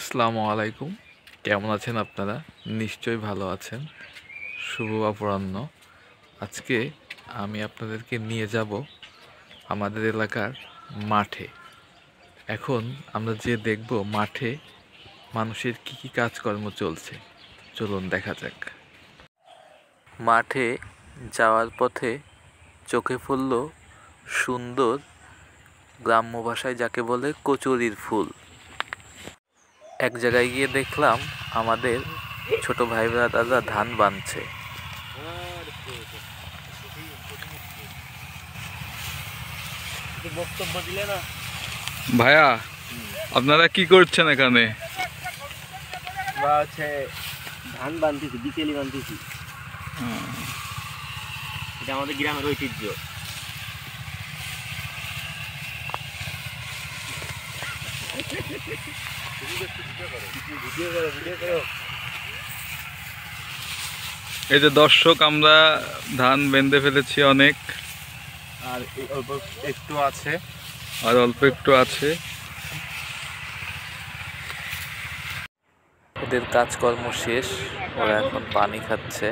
আসসালামু আলাইকুম। কেমন আছেন আপনারা? নিশ্চয়ই ভালো আছেন। শুভ অপরাহ্ন। আজকে আমি আপনাদেরকে নিয়ে যাব আমাদের এলাকার মাঠে। এখন আমরা যে দেখব মাঠে মানুষের কি কি কাজকর্ম চলছে। চলুন দেখা যাক। মাঠে যাওয়ার পথে চোখে পড়ল সুন্দর, গ্রাম্য ভাষায় যাকে বলে কচুরির ফুল। এক জায়গায় গিয়ে দেখলাম আমাদের ছোট ভাই দাদা ধান বানছে। ভাইয়া, আপনারা কি করছেন এখানে? ধান বানতেছি, বিকেলি বানতেছি। এটা আমাদের গ্রামের ঐতিহ্য। এই যে দর্শক, আমরা ধান বেঁধে ফেলেছি অনেক, আর অল্প একটু আছে, আর অল্প একটু আছে। ওদের কাজকর্ম শেষ, ওরা এখন পানি খাচ্ছে।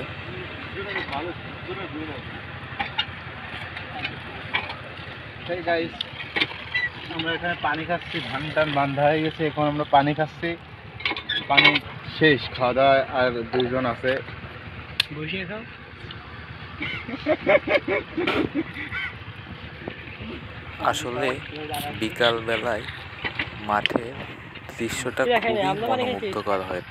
আমরা এখানে পানি খাচ্ছি, ধান টান বান্ধা হয়ে গেছে, এখন আমরা পানি খাচ্ছি। পানি শেষ, খাওয়া দাওয়া আর দুজন আছে। বসিয়ে খাও। আসলে বিকাল বেলায় মাঠে দৃশ্যটা খুবই মনোমুগ্ধকর হয়।